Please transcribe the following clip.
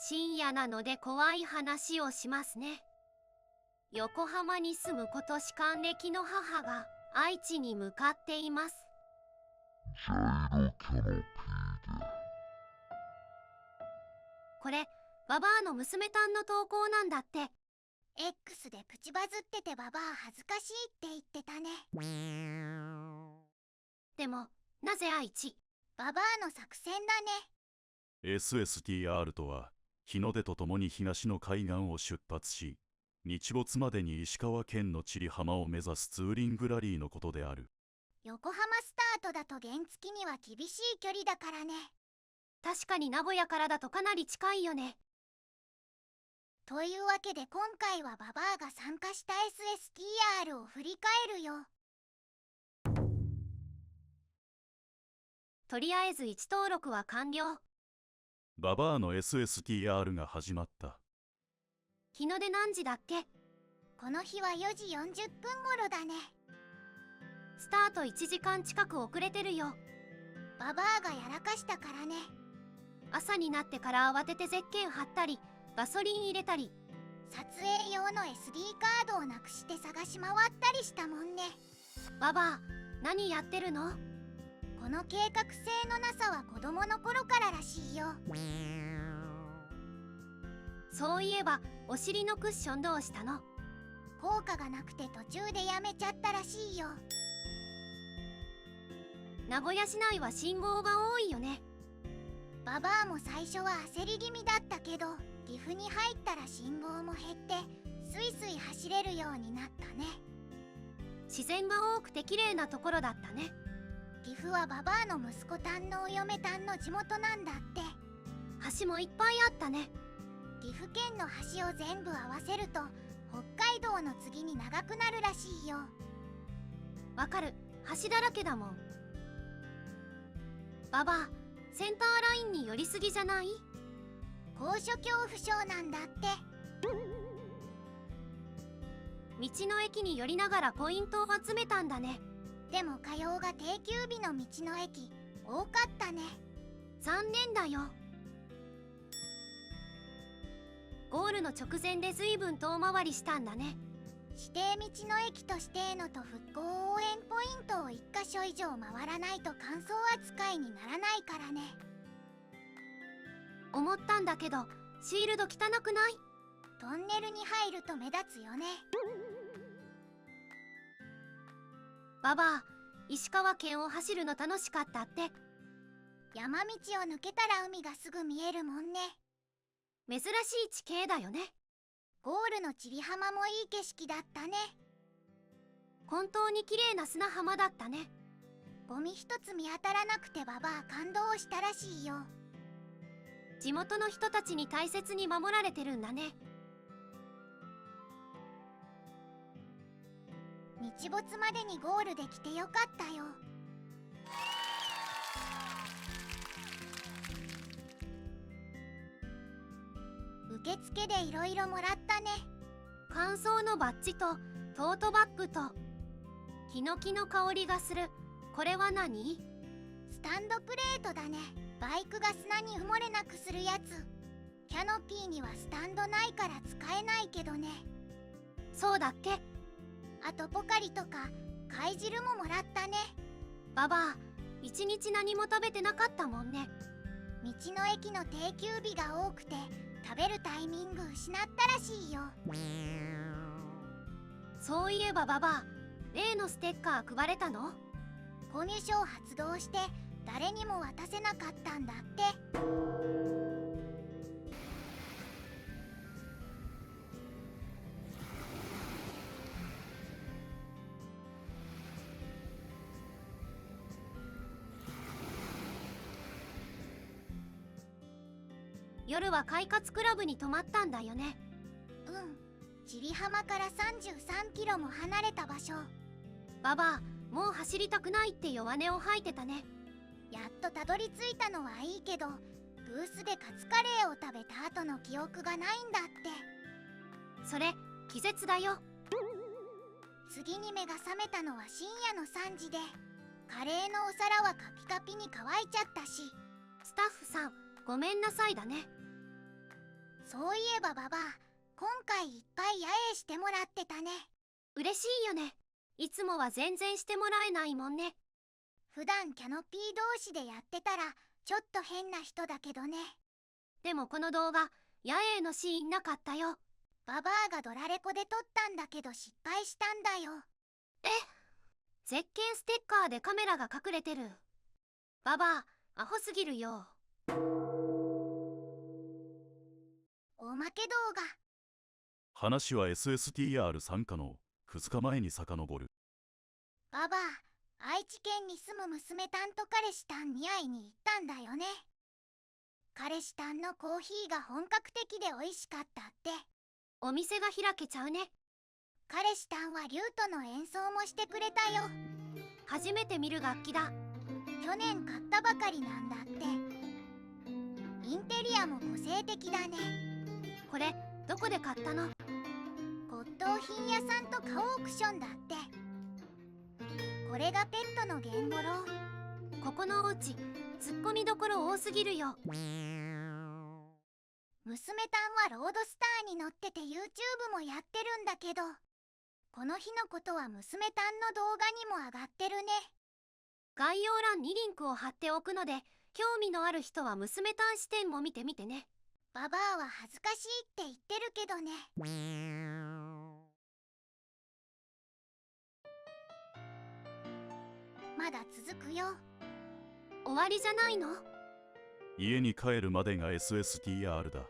深夜なので怖い話をしますね。横浜に住む今年還暦の母が愛知に向かっています。ジャイロキャノピーで。これババアの娘たんの投稿なんだって。 X でプチバズっててババア恥ずかしいって言ってたね。でもなぜ愛知？ババアの作戦だね。 SSTR とは日の出とともに東の海岸を出発し、日没までに石川県の千里浜を目指すツーリングラリーのことである。横浜スタートだと原付には厳しい距離だからね。確かに名古屋からだとかなり近いよね。というわけで今回はババアが参加した SSTR を振り返るよ。とりあえず位置登録は完了。ババアの SSTR が始まった。日の出何時だっけ？この日は4時40分頃だね。スタート1時間近く遅れてるよ。ババアがやらかしたからね。朝になってから慌ててゼッケン貼ったりガソリン入れたり、撮影用の SD カードをなくして探し回ったりしたもんね。ババア何やってるの？この計画性のなさは子供の頃かららしいよ。そういえばお尻のクッションどうしたの？効果がなくて途中でやめちゃったらしいよ。名古屋市内は信号が多いよね。ババアも最初は焦り気味だったけど、岐阜に入ったら信号も減ってスイスイ走れるようになったね。自然が多くて綺麗なところだったね。岐阜はババアの息子たんのお嫁たんの地元なんだって。橋もいっぱいあったね。岐阜県の橋を全部合わせると北海道の次に長くなるらしいよ。わかる、橋だらけだもん。ババアセンターラインに寄りすぎじゃない？高所恐怖症なんだって。道の駅に寄りながらポイントを集めたんだね。でも火曜が定休日の道の駅多かったね。残念だよ。ゴールの直前で随分遠回りしたんだね。指定道の駅としてのと復興応援ポイントを1箇所以上回らないと乾燥扱いにならないからね。思ったんだけどシールド汚くない？トンネルに入ると目立つよね。ババア石川県を走るの楽しかったって。山道を抜けたら海がすぐ見えるもんね。珍しい地形だよね。ゴールの千里浜もいい景色だったね。本当に綺麗な砂浜だったね。ゴミ一つ見当たらなくてババア感動したらしいよ。地元の人たちに大切に守られてるんだね。日没までにゴールできてよかったよ。受付でいろいろもらったね。乾燥のバッジとトートバッグとヒノキの香りがする。これは何？スタンドプレートだね。バイクが砂に埋もれなくするやつ。キャノピーにはスタンドないから使えないけどね。そうだっけ？あとポカリとか貝汁ももらったね。ババア一日何も食べてなかったもんね。道の駅の定休日が多くて食べるタイミング失ったらしいよ。そういえばババア例のステッカー配れたの？購入書を発動して誰にも渡せなかったんだって。夜は快活クラブに泊まったんだよね。うん、千里浜から33キロも離れた場所。ババアもう走りたくないって弱音を吐いてたね。やっとたどり着いたのはいいけど、ブースでカツカレーを食べた後の記憶がないんだって。それ気絶だよ。次に目が覚めたのは深夜の3時で、カレーのお皿はカピカピに乾いちゃったし。スタッフさんごめんなさいだね。そういえばババア、今回いっぱい野営してもらってたね。嬉しいよね。いつもは全然してもらえないもんね。普段キャノピー同士でやってたらちょっと変な人だけどね。でもこの動画、野営のシーンなかったよ。ババアがドラレコで撮ったんだけど失敗したんだよ。絶景ステッカーでカメラが隠れてる。ババア、アホすぎるよ。おまけ動画。話は SSTR 参加の2日前に遡る。ババア、愛知県に住む娘たんと彼氏たんに会いに行ったんだよね。彼氏たんのコーヒーが本格的で美味しかったって。お店が開けちゃうね。彼氏たんはリュートの演奏もしてくれたよ。初めて見る楽器だ。去年買ったばかりなんだって。インテリアも個性的だね。これ、どこで買ったの？骨董品屋さんとカオークションだって。これがペットのゲンゴロウ。ここのおうち、ツッコミどころ多すぎるよ。娘たんはロードスターに乗ってて YouTube もやってるんだけど、この日のことは娘たんの動画にも上がってるね。概要欄にリンクを貼っておくので、興味のある人は娘たん視点も見てみてね。ババアは恥ずかしいって言ってるけどね。まだ続くよ。終わりじゃないの？家に帰るまでが SSTR だ。